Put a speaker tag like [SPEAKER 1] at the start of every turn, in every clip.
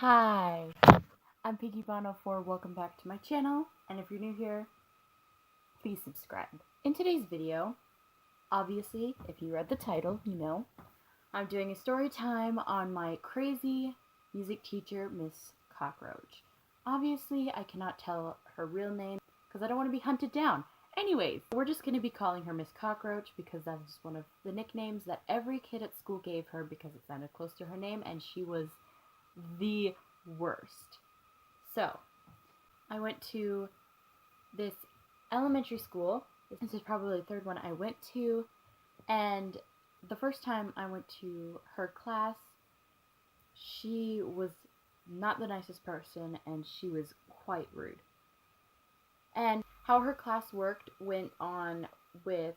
[SPEAKER 1] Hi, I'm Piggy104. Welcome back to my channel, and if you're new here, please subscribe. In today's video, obviously, if you read the title, you know, I'm doing a story time on my crazy music teacher, Miss Cockroach. Obviously, I cannot tell her real name because I don't want to be hunted down. Anyways, we're just going to be calling her Miss Cockroach because that is one of the nicknames that every kid at school gave her because it sounded close to her name, and she was the worst. So, I went to this elementary school. This is probably the third one I went to, and the first time I went to her class, she was not the nicest person, and she was quite rude. And how her class worked went on with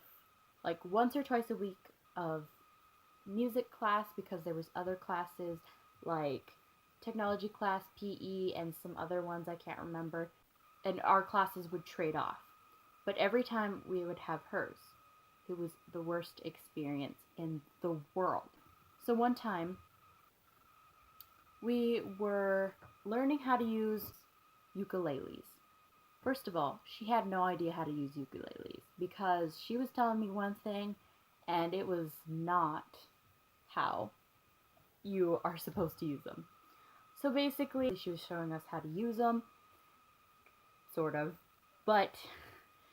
[SPEAKER 1] like once or twice a week of music class because there was other classes like technology class, PE, and some other ones I can't remember, and our classes would trade off. But every time we would have hers. It was the worst experience in the world. So one time we were learning how to use ukuleles. First of all, she had no idea how to use ukuleles because she was telling me one thing and it was not how you are supposed to use them. So basically, she was showing us how to use them, sort of, but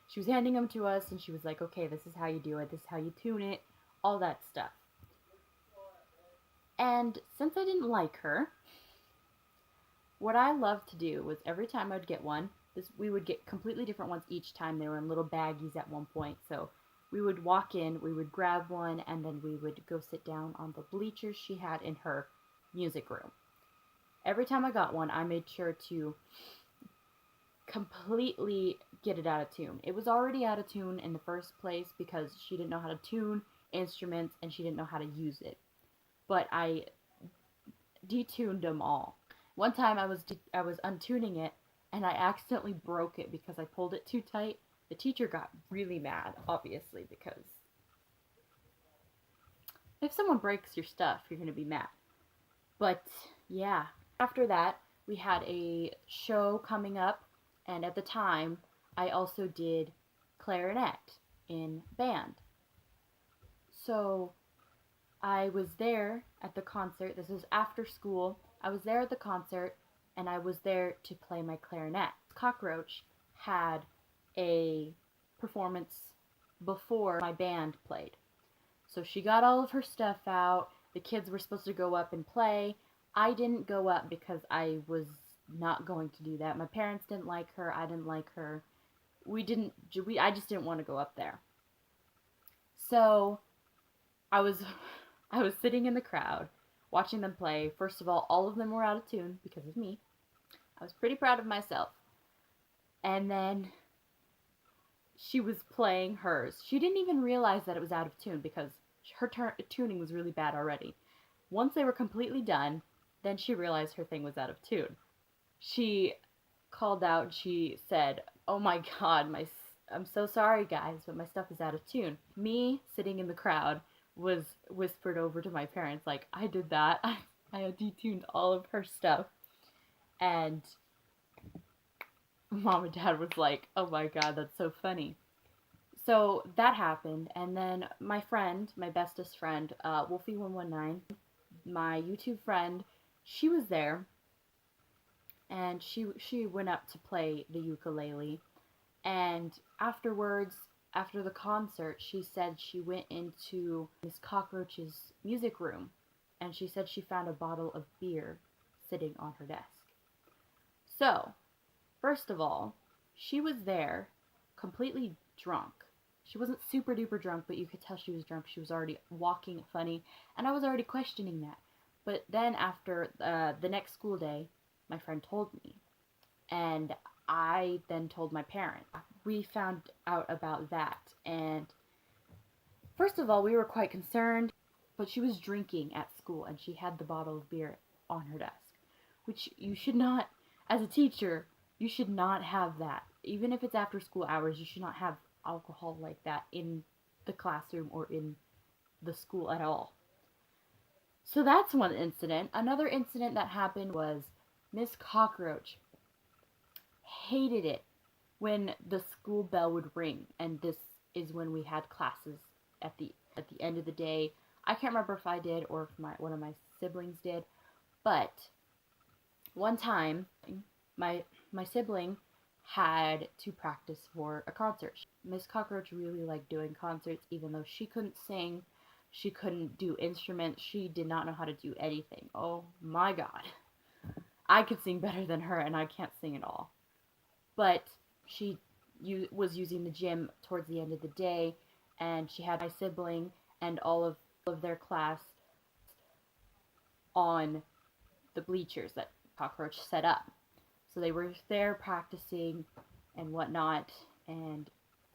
[SPEAKER 1] she was handing them to us and she was like, okay, this is how you do it, this is how you tune it, all that stuff. And since I didn't like her, what I loved to do was every time I'd get one, we would get completely different ones each time. They were in little baggies at one point. So we would walk in, we would grab one, and then we would go sit down on the bleachers she had in her music room. Every time I got one, I made sure to completely get it out of tune. It was already out of tune in the first place because she didn't know how to tune instruments and she didn't know how to use it. But I detuned them all. One time I was untuning it and I accidentally broke it because I pulled it too tight. The teacher got really mad, obviously, because if someone breaks your stuff, you're going to be mad. But yeah, after that, we had a show coming up, and at the time, I also did clarinet in band. So I was there at the concert. This was after school. I was there at the concert, and I was there to play my clarinet. Cockroach had a performance before my band played. So she got all of her stuff out. The kids were supposed to go up and play. I didn't go up because I was not going to do that. My parents didn't like her. I didn't like her. I just didn't want to go up there. So I was sitting in the crowd watching them play. First of all of them were out of tune because of me. I was pretty proud of myself. And then she was playing hers. She didn't even realize that it was out of tune because her tuning was really bad already. Once they were completely done, then she realized her thing was out of tune. She called out, she said, "Oh my god, I'm so sorry guys, but my stuff is out of tune." Me, sitting in the crowd, was whispered over to my parents like, "I did that. I detuned all of her stuff." And Mom and Dad was like, "Oh my god, that's so funny." So that happened, and then my friend, my bestest friend, Wolfie119, my YouTube friend, she was there, and she went up to play the ukulele, and afterwards, after the concert, she said she went into Miss Cockroach's music room, and she said she found a bottle of beer sitting on her desk. So, first of all, she was there completely drunk. She wasn't super duper drunk, but you could tell she was drunk. She was already walking funny, and I was already questioning that. But then after the next school day, my friend told me, and I then told my parents. We found out about that, and first of all, we were quite concerned, but she was drinking at school, and she had the bottle of beer on her desk, which you should not, as a teacher, you should not have that. Even if it's after school hours, you should not have alcohol like that in the classroom or in the school at all. So that's one incident. Another incident that happened was Miss Cockroach hated it when the school bell would ring, and this is when we had classes at the end of the day. I can't remember if I did or if one of my siblings did, but one time my sibling had to practice for a concert. Miss Cockroach really liked doing concerts, even though she couldn't sing, she couldn't do instruments, she did not know how to do anything. Oh my god. I could sing better than her, and I can't sing at all. But she was using the gym towards the end of the day, and she had my sibling and all of their class on the bleachers that Cockroach set up. So they were there practicing and whatnot, and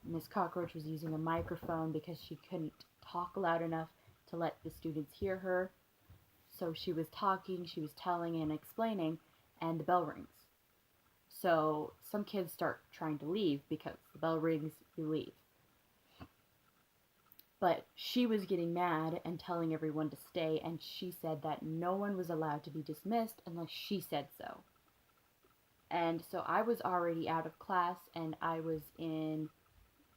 [SPEAKER 1] Miss Cockroach was using a microphone because she couldn't talk loud enough to let the students hear her. So she was talking, she was telling and explaining, and the bell rings. So some kids start trying to leave because the bell rings, you leave. But she was getting mad and telling everyone to stay, and she said that no one was allowed to be dismissed unless she said so. And so I was already out of class, and I was in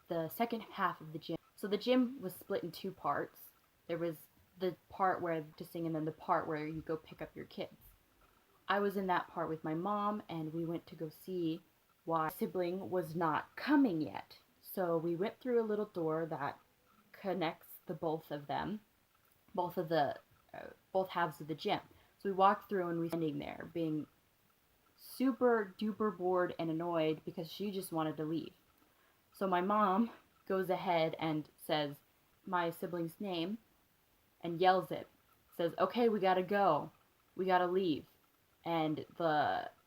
[SPEAKER 1] the second half of the gym. So the gym was split in two parts. There was the part where to sing, and then the part where you go pick up your kids. I was in that part with my mom, and we went to go see why my sibling was not coming yet. So we went through a little door that connects the both of them, both halves of the gym. So we walked through, and we were standing there being super duper bored and annoyed because she just wanted to leave. So my mom goes ahead and says my sibling's name and yells it. Says, "Okay, we gotta go. We gotta leave." And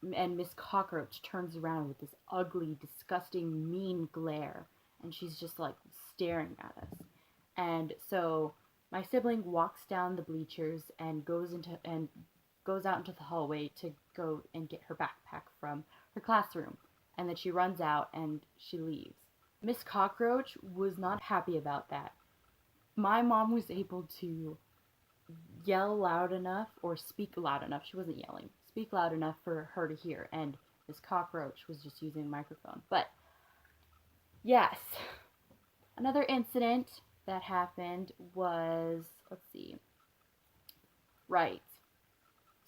[SPEAKER 1] Miss Cockroach turns around with this ugly, disgusting, mean glare, and she's just like staring at us. And so my sibling walks down the bleachers and goes out into the hallway to go and get her backpack from her classroom. And then she runs out and she leaves. Miss Cockroach was not happy about that. My mom was able to yell loud enough, or speak loud enough, she wasn't yelling, speak loud enough for her to hear, and Miss Cockroach was just using a microphone. But yes, another incident that happened was, let's see, right,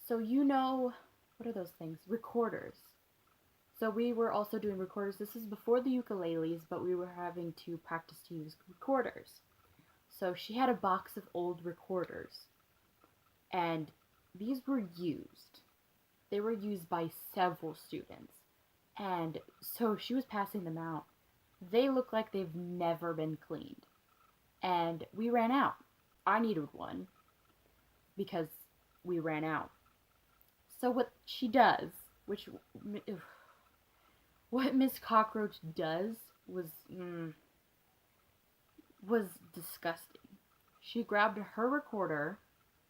[SPEAKER 1] so what are those things? Recorders. So we were also doing recorders. This is before the ukuleles, but we were having to practice to use recorders. So she had a box of old recorders, and these were used. They were used by several students, and so she was passing them out. They look like they've never been cleaned, and we ran out. I needed one because we ran out. So what she does, what Miss Cockroach does was disgusting. She grabbed her recorder,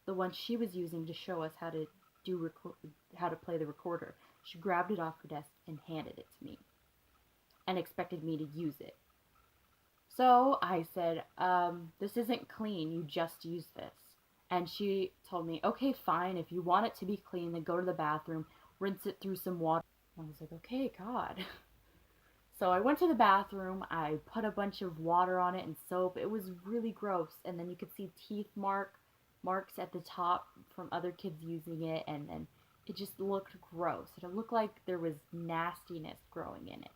[SPEAKER 1] the one she was using to show us how to play the recorder. She grabbed it off her desk and handed it to me, and expected me to use it. So I said, "This isn't clean. You just used this." And she told me, "Okay, fine. If you want it to be clean, then go to the bathroom, rinse it through some water." I was like, "Okay, God." So I went to the bathroom, I put a bunch of water on it and soap. It was really gross. And then you could see teeth marks at the top from other kids using it, and then it just looked gross. It looked like there was nastiness growing in it.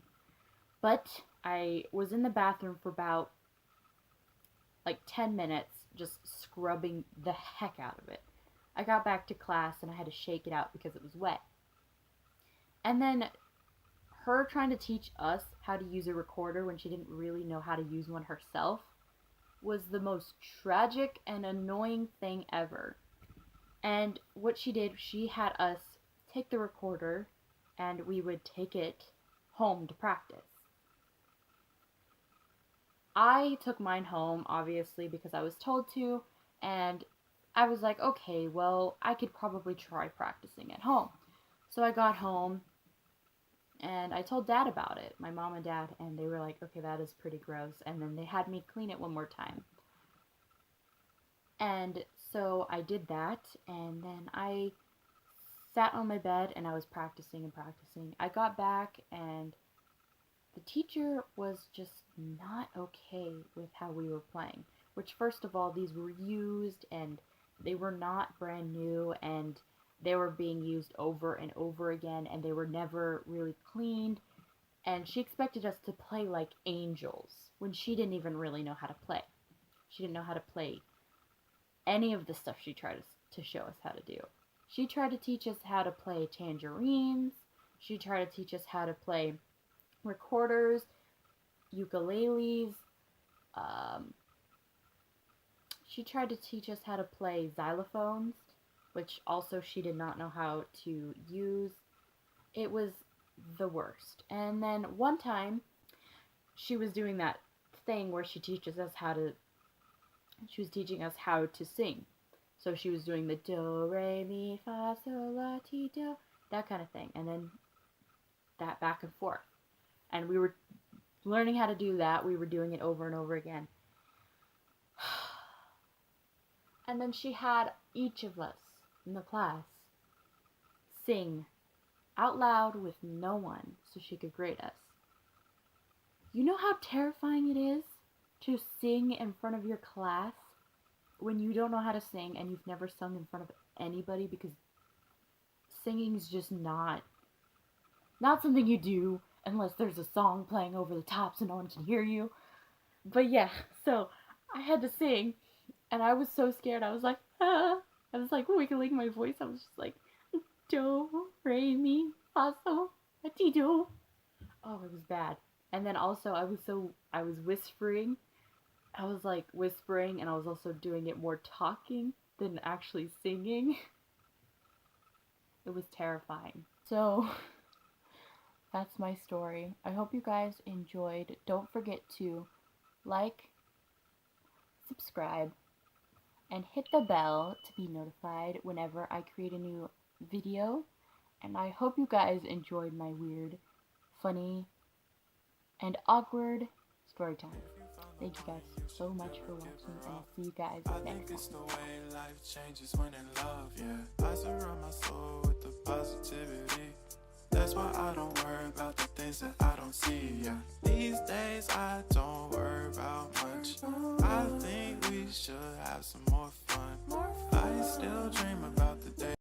[SPEAKER 1] But I was in the bathroom for about like 10 minutes, just scrubbing the heck out of it. I got back to class and I had to shake it out because it was wet. And then her trying to teach us how to use a recorder when she didn't really know how to use one herself was the most tragic and annoying thing ever. And what she did, she had us take the recorder and we would take it home to practice. I took mine home, obviously, because I was told to, and I was like, okay, well, I could probably try practicing at home. So I got home, and I told Dad about it, my mom and Dad, and they were like, okay, that is pretty gross, and then they had me clean it one more time. And so I did that, and then I sat on my bed and I was practicing and practicing. I got back and the teacher was just not okay with how we were playing. Which, first of all, these were used and they were not brand new and they were being used over and over again and they were never really cleaned. And she expected us to play like angels when she didn't even really know how to play. She didn't know how to play any of the stuff she tried to show us how to do. She tried to teach us how to play tangerines. She tried to teach us how to play recorders, ukuleles. She tried to teach us how to play xylophones, which also she did not know how to use. It was the worst. And then one time, she was doing that thing where she was teaching us how to sing. So she was doing the do, re, mi, fa, sol, la, ti, do, that kind of thing. And then that back and forth. And we were learning how to do that. We were doing it over and over again. And then she had each of us in the class sing out loud with no one so she could grade us. You know how terrifying it is to sing in front of your class when you don't know how to sing and you've never sung in front of anybody, because singing is just not something you do unless there's a song playing over the top so no one can hear you. But yeah, so I had to sing and I was so scared. I was like, ah. I was like wiggling my voice. I was just like, do, re, mi, fa, sol, la, ti, do. Oh, it was bad. And then also I was whispering. I was like whispering and I was also doing it more talking than actually singing. It was terrifying. So that's my story. I hope you guys enjoyed. Don't forget to like, subscribe, and hit the bell to be notified whenever I create a new video. And I hope you guys enjoyed my weird, funny, and awkward story time. Thank you guys so much for watching, and I'll see you guys next time. I think it's the way life changes when in love, yeah. I surround my soul with the positivity. That's why I don't worry about the things that I don't see, yeah. These days I don't worry about much. I think we should have some more fun. I still dream about